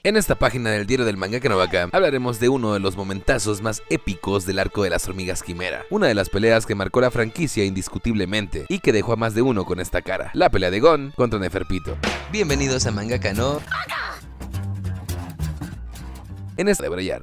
En esta página del diario del mangaka Novaka hablaremos de uno de los momentazos más épicos del arco de las hormigas quimera, una de las peleas que marcó la franquicia indiscutiblemente y que dejó a más de uno con esta cara, la pelea de Gon contra Neferpito. Bienvenidos a Mangaka no. En esta de brillar.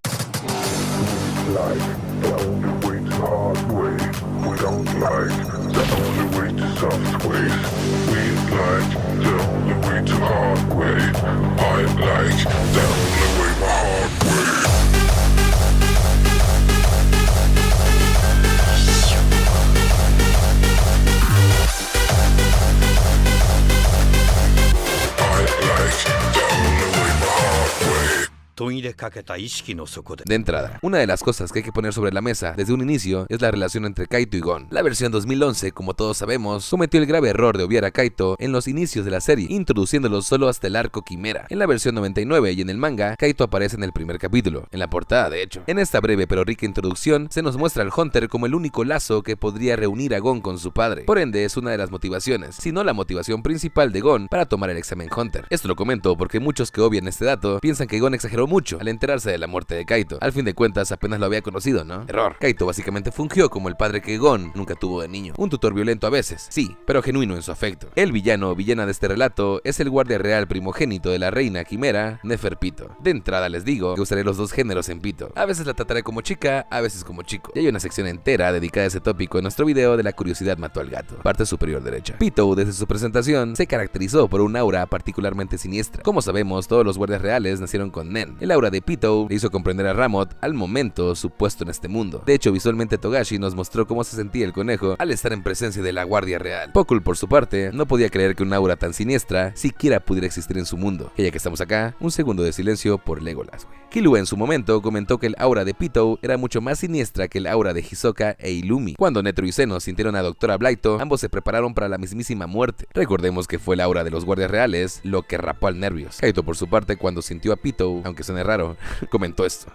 De entrada, una de las cosas que hay que poner sobre la mesa desde un inicio es la relación entre Kaito y Gon. La versión 2011, como todos sabemos, cometió el grave error de obviar a Kaito en los inicios de la serie, introduciéndolo solo hasta el arco Quimera. En la versión 99 y en el manga, Kaito aparece en el primer capítulo, en la portada de hecho. En esta breve pero rica introducción, se nos muestra al Hunter como el único lazo que podría reunir a Gon con su padre. Por ende, es una de las motivaciones, si no la motivación principal de Gon para tomar el examen Hunter. Esto lo comento porque muchos que obvian este dato piensan que Gon exageró mucho al enterarse de la muerte de Kaito. Al fin de cuentas apenas lo había conocido, ¿no? Error. Kaito básicamente fungió como el padre que Gon nunca tuvo de niño. Un tutor violento a veces, sí, pero genuino en su afecto. El villano o villana de este relato es el guardia real primogénito de la reina quimera, Neferpito. De entrada les digo que usaré los dos géneros en Pito. A veces la trataré como chica, a veces como chico. Y hay una sección entera dedicada a ese tópico en nuestro video de La curiosidad mató al gato, parte superior derecha. Pito, desde su presentación, se caracterizó por un aura particularmente siniestra. Como sabemos, todos los guardias reales nacieron con Nen. El aura de Pito le hizo comprender a Ramot al momento su puesto en este mundo. De hecho, visualmente Togashi nos mostró cómo se sentía el conejo al estar en presencia de la guardia real. Pokul, por su parte, no podía creer que un aura tan siniestra siquiera pudiera existir en su mundo. Y ya que estamos acá, un segundo de silencio por Legolas, güey. Killua en su momento comentó que el aura de Pito era mucho más siniestra que el aura de Hisoka e Illumi. Cuando Netero y Zeno sintieron a Doctora Blaito, ambos se prepararon para la mismísima muerte. Recordemos que fue el aura de los guardias reales lo que rapó al Nervios. Kaito, por su parte, cuando sintió a Pito, aunque suene raro, comentó esto.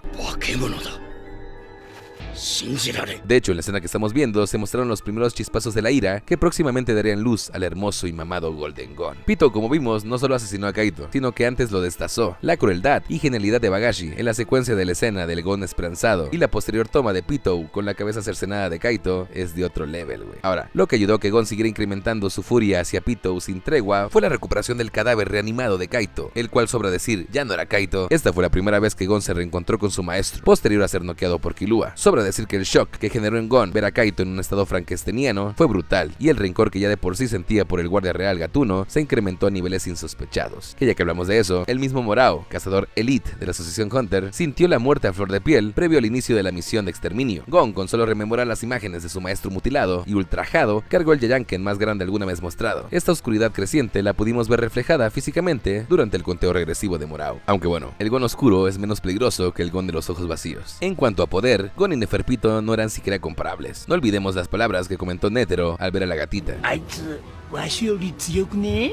De hecho, en la escena que estamos viendo se mostraron los primeros chispazos de la ira que próximamente darían luz al hermoso y mamado Golden Gon. Pito, como vimos, no solo asesinó a Kaito, sino que antes lo destazó. La crueldad y genialidad de Bagashi en la secuencia de la escena del Gon esperanzado y la posterior toma de Pito con la cabeza cercenada de Kaito es de otro level, güey. Ahora, lo que ayudó a que Gon siguiera incrementando su furia hacia Pito sin tregua fue la recuperación del cadáver reanimado de Kaito, el cual, sobra decir, ya no era Kaito. Esta fue la primera vez que Gon se reencontró con su maestro, posterior a ser noqueado por Killua. Sobra decir que el shock que generó en Gon ver a Kaito en un estado frankensteiniano fue brutal, y el rencor que ya de por sí sentía por el guardia real gatuno se incrementó a niveles insospechados. Que ya que hablamos de eso, el mismo Morao, cazador elite de la asociación Hunter, sintió la muerte a flor de piel previo al inicio de la misión de exterminio. Gon, con solo rememorar las imágenes de su maestro mutilado y ultrajado, cargó el Yayanken más grande alguna vez mostrado. Esta oscuridad creciente la pudimos ver reflejada físicamente durante el conteo regresivo de Morao. Aunque bueno, el Gon oscuro es menos peligroso que el Gon de los ojos vacíos. En cuanto a poder, Gon y Neferpito no eran siquiera comparables. No olvidemos las palabras que comentó Netero al ver a la gatita.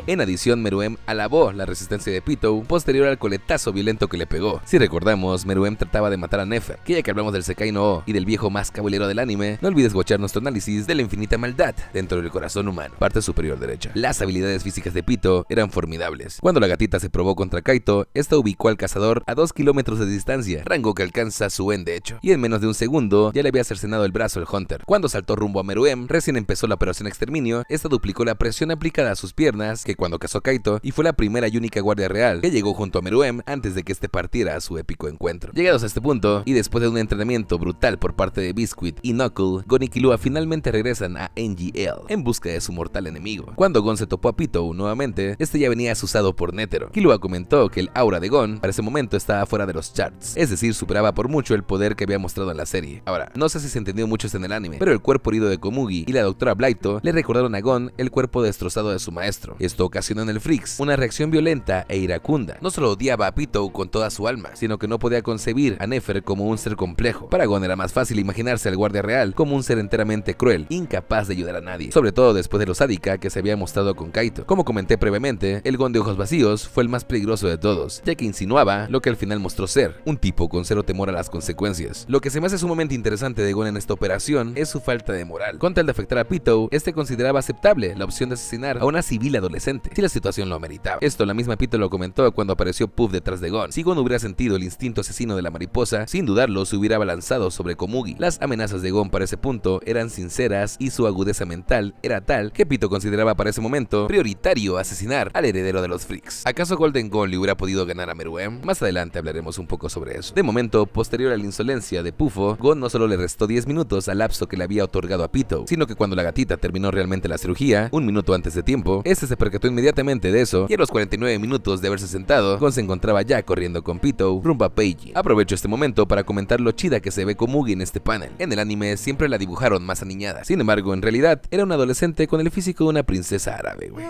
En adición, Meruem alabó la resistencia de Pito posterior al coletazo violento que le pegó. Si recordamos, Meruem trataba de matar a Nefer, que ya que hablamos del Sekai no O y del viejo más caballero del anime, no olvides watchar nuestro análisis de la infinita maldad dentro del corazón humano, parte superior derecha. Las habilidades físicas de Pito eran formidables. Cuando la gatita se probó contra Kaito, esta ubicó al cazador a 2 kilómetros de distancia, rango que alcanza su de hecho, y en menos de un segundo ya le había cercenado el brazo al Hunter. Cuando saltó rumbo a Meruem, recién empezó la operación exterminio, esta duplicó la presión aplicada a sus piernas que cuando cazó a Kaito, y fue la primera y única guardia real que llegó junto a Meruem antes de que este partiera a su épico encuentro. Llegados a este punto, y después de un entrenamiento brutal por parte de Biscuit y Knuckle, Gon y Killua finalmente regresan a NGL en busca de su mortal enemigo. Cuando Gon se topó a Pito nuevamente, este ya venía asusado por Netero. Killua comentó que el aura de Gon para ese momento estaba fuera de los charts, es decir, superaba por mucho el poder que había mostrado en la serie. Ahora, no sé si se entendió mucho esto en el anime, pero el cuerpo herido de Komugi y la doctora Blaito le recordaron a Gon el cuerpo destrozado de su maestro. Esto ocasionó en el Freaks una reacción violenta e iracunda. No solo odiaba a Pito con toda su alma, sino que no podía concebir a Nefer como un ser complejo. Para Gon era más fácil imaginarse al guardia real como un ser enteramente cruel, incapaz de ayudar a nadie, sobre todo después de lo sádica que se había mostrado con Kaito. Como comenté previamente, el Gon de ojos vacíos fue el más peligroso de todos, ya que insinuaba lo que al final mostró ser, un tipo con cero temor a las consecuencias. Lo que se me hace sumamente interesante de Gon en esta operación es su falta de moral. Con tal de afectar a Pito, este consideraba aceptable la opción de asesinar a una civil adolescente, si la situación lo ameritaba. Esto la misma Pito lo comentó cuando apareció Puff detrás de Gon. Si Gon hubiera sentido el instinto asesino de la mariposa, sin dudarlo se hubiera abalanzado sobre Komugi. Las amenazas de Gon para ese punto eran sinceras y su agudeza mental era tal que Pito consideraba para ese momento prioritario asesinar al heredero de los Freaks. ¿Acaso Golden Gon le hubiera podido ganar a Meruem? Más adelante hablaremos un poco sobre eso. De momento, posterior a la insolencia de Puffo, Gon no solo le restó 10 minutos al lapso que le había otorgado a Pito, sino que cuando la gatita terminó realmente la cirugía, un minuto antes de tiempo, este se percató inmediatamente de eso y a los 49 minutos de haberse sentado, Gon se encontraba ya corriendo con Pito rumbo a Peiji. Aprovecho este momento para comentar lo chida que se ve Komugi en este panel. En el anime siempre la dibujaron más aniñada, sin embargo en realidad era una adolescente con el físico de una princesa árabe, güey.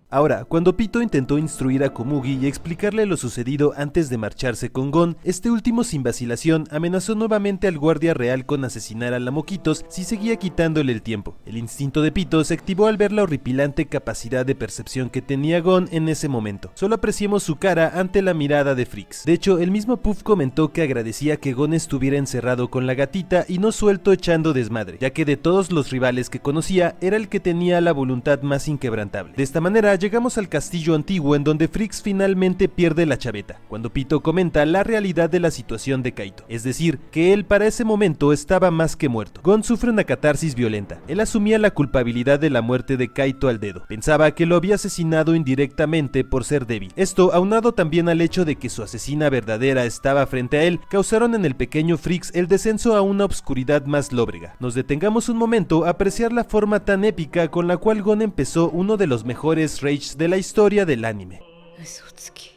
Ahora, cuando Pito intentó instruir a Komugi y explicarle lo sucedido antes de marcharse con Gon, este último sin vacilación amenazó nuevamente al guardia real con asesinar a la Moquitos si seguía quitándole el tiempo. El instinto de Pito se activó al ver la horripilante capacidad de percepción que tenía Gon en ese momento. Solo apreciemos su cara ante la mirada de Freaks. De hecho, el mismo Puff comentó que agradecía que Gon estuviera encerrado con la gatita y no suelto echando desmadre, ya que de todos los rivales que conocía, era el que tenía la voluntad más inquebrantable. De esta manera, llegamos al castillo antiguo en donde Freaks finalmente pierde la chaveta, cuando Pito comenta la realidad de la situación de Kaito, es decir, que él para ese momento estaba más que muerto. Gon sufre una catarsis violenta. Él asumía la culpabilidad de la muerte de Kaito al dedo. Pensaba que lo había asesinado indirectamente por ser débil. Esto, aunado también al hecho de que su asesina verdadera estaba frente a él, causaron en el pequeño Freaks el descenso a una obscuridad más lóbrega. Nos detengamos un momento a apreciar la forma tan épica con la cual Gon empezó uno de los mejores rages de la historia del anime.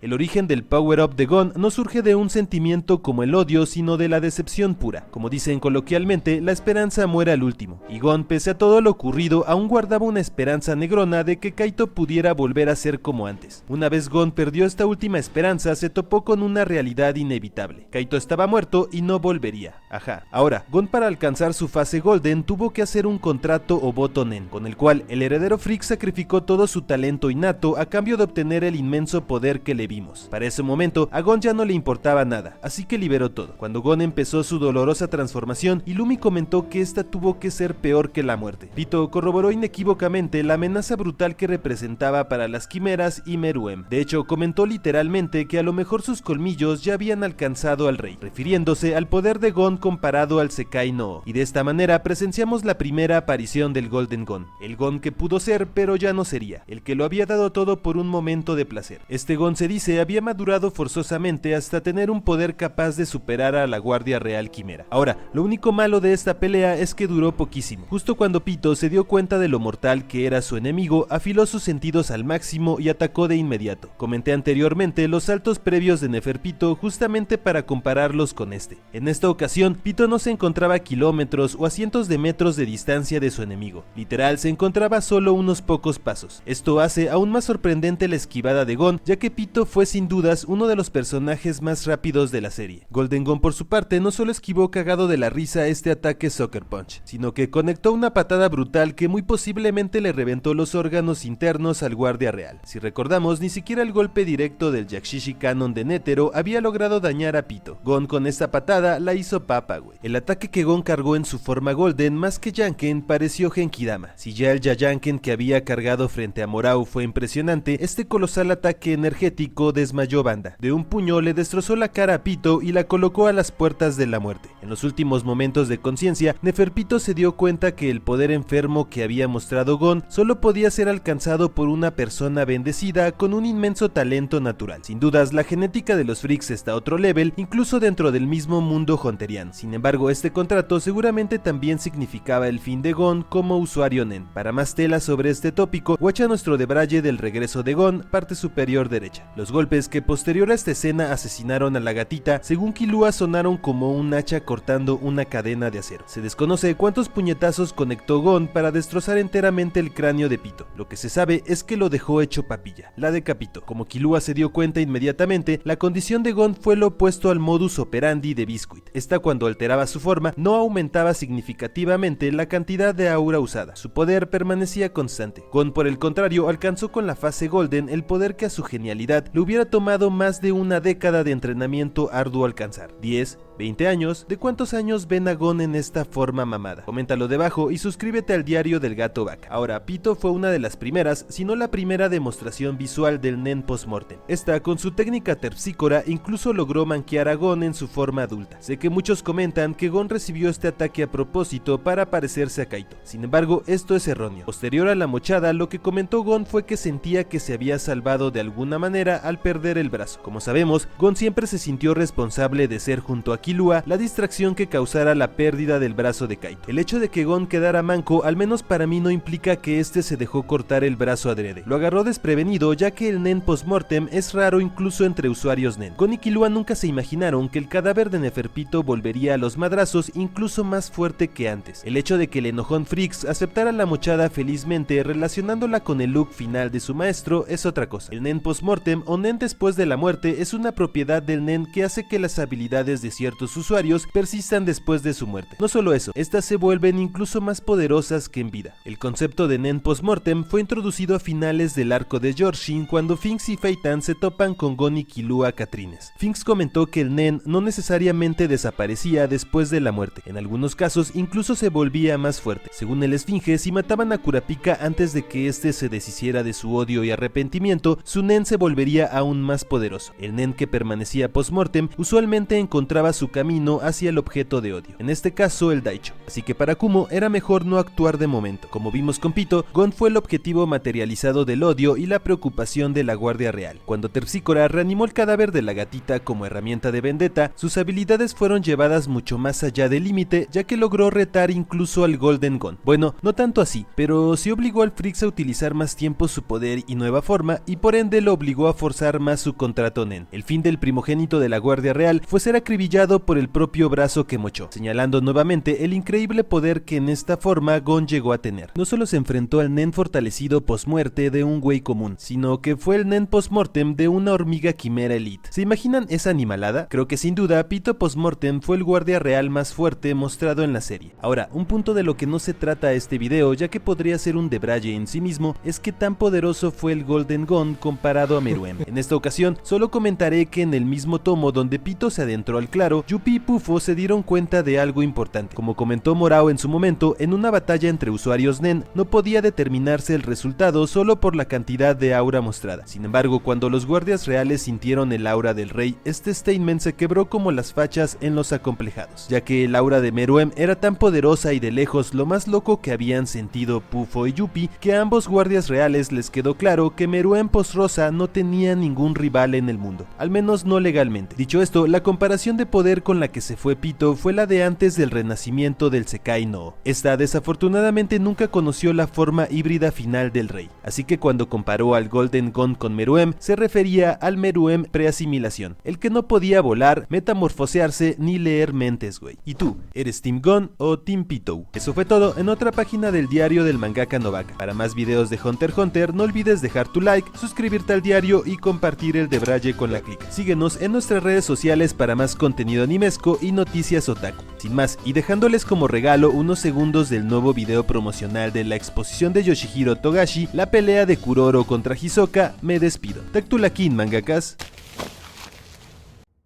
El origen del power-up de Gon no surge de un sentimiento como el odio, sino de la decepción pura. Como dicen coloquialmente, la esperanza muere al último, y Gon, pese a todo lo ocurrido, aún guardaba una esperanza negrona de que Kaito pudiera volver a ser como antes. Una vez Gon perdió esta última esperanza, se topó con una realidad inevitable. Kaito estaba muerto y no volvería. Ajá. Ahora, Gon para alcanzar su fase Golden tuvo que hacer un contrato o voto Nen, con el cual el heredero Freak sacrificó todo su talento innato a cambio de obtener el inmenso poder que le vimos. Para ese momento, a Gon ya no le importaba nada, así que liberó todo. Cuando Gon empezó su dolorosa transformación, Illumi comentó que esta tuvo que ser peor que la muerte. Pito corroboró inequívocamente la amenaza brutal que representaba para las quimeras y Meruem. De hecho, comentó literalmente que a lo mejor sus colmillos ya habían alcanzado al rey, refiriéndose al poder de Gon comparado al Sekai no. Y de esta manera presenciamos la primera aparición del Golden Gon. El Gon que pudo ser, pero ya no sería. El que lo había dado todo por un momento de placer. Este Gon se dice había madurado forzosamente hasta tener un poder capaz de superar a la Guardia Real Quimera. Ahora, lo único malo de esta pelea es que duró poquísimo. Justo cuando Pito se dio cuenta de lo mortal que era su enemigo, afiló sus sentidos al máximo y atacó de inmediato. Comenté anteriormente los saltos previos de Neferpito justamente para compararlos con este. En esta ocasión, Pito no se encontraba a kilómetros o a cientos de metros de distancia de su enemigo. Literal, se encontraba solo unos pocos pasos. Esto hace aún más sorprendente la esquivada de Gon, ya que Pito fue sin dudas uno de los personajes más rápidos de la serie. Golden Gon por su parte no solo esquivó cagado de la risa este ataque Sucker Punch, sino que conectó una patada brutal que muy posiblemente le reventó los órganos internos al guardia real. Si recordamos, ni siquiera el golpe directo del Yakshishi Cannon de Netero había logrado dañar a Pito. Gon con esta patada la hizo papa, güey. El ataque que Gon cargó en su forma Golden más que Yanken pareció Genkidama. Si ya el Yayanken que había cargado frente a Morau fue impresionante, este colosal ataque energético desmayó banda. De un puño le destrozó la cara a Pito y la colocó a las puertas de la muerte. En los últimos momentos de conciencia, Neferpito se dio cuenta que el poder enfermo que había mostrado Gon solo podía ser alcanzado por una persona bendecida con un inmenso talento natural. Sin dudas, la genética de los Freaks está a otro level, incluso dentro del mismo mundo hunterian. Sin embargo, este contrato seguramente también significaba el fin de Gon como usuario Nen. Para más tela sobre este tópico, watcha nuestro debraye del regreso de Gon, parte superior derecha. Los golpes que posterior a esta escena asesinaron a la gatita, según Killua sonaron como un hacha cortando una cadena de acero. Se desconoce cuántos puñetazos conectó Gon para destrozar enteramente el cráneo de Pito. Lo que se sabe es que lo dejó hecho papilla, la decapitó. Como Killua se dio cuenta inmediatamente, la condición de Gon fue lo opuesto al modus operandi de Biscuit. Esta, cuando alteraba su forma, no aumentaba significativamente la cantidad de aura usada. Su poder permanecía constante. Gon, por el contrario, alcanzó con la fase Golden el poder que a su genialidad le hubiera tomado más de una década de entrenamiento arduo alcanzar. 10, ¿20 años? ¿De cuántos años ven a Gon en esta forma mamada? Coméntalo debajo y suscríbete al diario del gato vaca. Ahora, Pito fue una de las primeras, si no la primera demostración visual del Nen postmortem. Esta, con su técnica terpsícora, incluso logró manquear a Gon en su forma adulta. Sé que muchos comentan que Gon recibió este ataque a propósito para parecerse a Kaito. Sin embargo, esto es erróneo. Posterior a la mochada, lo que comentó Gon fue que sentía que se había salvado de alguna manera al perder el brazo. Como sabemos, Gon siempre se sintió responsable de ser junto a Killua la distracción que causara la pérdida del brazo de Kaito. El hecho de que Gon quedara manco, al menos para mí, no implica que este se dejó cortar el brazo adrede. Lo agarró desprevenido, ya que el Nen postmortem es raro incluso entre usuarios Nen. Gon y Killua nunca se imaginaron que el cadáver de Neferpito volvería a los madrazos incluso más fuerte que antes. El hecho de que el enojón Freaks aceptara la mochada felizmente relacionándola con el look final de su maestro es otra cosa. El Nen postmortem o Nen después de la muerte es una propiedad del Nen que hace que las habilidades de ciertos usuarios persistan después de su muerte. No solo eso, estas se vuelven incluso más poderosas que en vida. El concepto de Nen postmortem fue introducido a finales del arco de Yorshin cuando Finks y Feitan se topan con Gon y Killua Catrines. Finks comentó que el Nen no necesariamente desaparecía después de la muerte, en algunos casos incluso se volvía más fuerte. Según el Esfinge, si mataban a Kurapika antes de que éste se deshiciera de su odio y arrepentimiento, su Nen se volvería aún más poderoso. El Nen que permanecía postmortem usualmente encontraba su camino hacia el objeto de odio, en este caso el Daicho. Así que para Kumo era mejor no actuar de momento. Como vimos con Pito, Gon fue el objetivo materializado del odio y la preocupación de la Guardia Real. Cuando Terpsícora reanimó el cadáver de la gatita como herramienta de vendetta, sus habilidades fueron llevadas mucho más allá del límite, ya que logró retar incluso al Golden Gon. Bueno, no tanto así, pero sí obligó al Freaks a utilizar más tiempo su poder y nueva forma, y por ende lo obligó a forzar más su contrato Nen. El fin del primogénito de la Guardia Real fue ser acribillado por el propio brazo que mochó, señalando nuevamente el increíble poder que en esta forma Gon llegó a tener. No solo se enfrentó al Nen fortalecido post-muerte de un güey común, sino que fue el Nen post-mortem de una hormiga quimera elite. ¿Se imaginan esa animalada? Creo que sin duda Pito post-mortem fue el Guardia Real más fuerte mostrado en la serie. Ahora, un punto de lo que no se trata este video, ya que podría ser un debraye en sí mismo, es que tan poderoso fue el Golden Gon comparado a Meruem. En esta ocasión, solo comentaré que en el mismo tomo donde Pito se adentró al claro, Yuppie y Pufo se dieron cuenta de algo importante. Como comentó Morao en su momento, en una batalla entre usuarios Nen, no podía determinarse el resultado solo por la cantidad de aura mostrada. Sin embargo, cuando los guardias reales sintieron el aura del rey, este statement se quebró como las fachas en los acomplejados, ya que el aura de Meruem era tan poderosa y de lejos lo más loco que habían sentido Pufo y Yuppie, que a ambos guardias reales les quedó claro que Meruem post-rosa no tenía ningún rival en el mundo, al menos no legalmente. Dicho esto, la comparación de poder con la que se fue Pito fue la de antes del renacimiento del Sekai no. Esta desafortunadamente nunca conoció la forma híbrida final del rey, así que cuando comparó al Golden Gon con Meruem, se refería al Meruem preasimilación, el que no podía volar, metamorfosearse ni leer mentes, güey. ¿Y tú? ¿Eres Team Gon o Team Pito? Eso fue todo en otra página del diario del mangaka Novaka. Para más videos de Hunter x Hunter, no olvides dejar tu like, suscribirte al diario y compartir el debraye con la clica. Síguenos en nuestras redes sociales para más contenido animesco y noticias otaku. Sin más, y dejándoles como regalo unos segundos del nuevo video promocional de la exposición de Yoshihiro Togashi, la pelea de Kuroro contra Hisoka, me despido. Tactulakin, mangakas.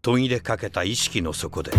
途切れかけた意識の底で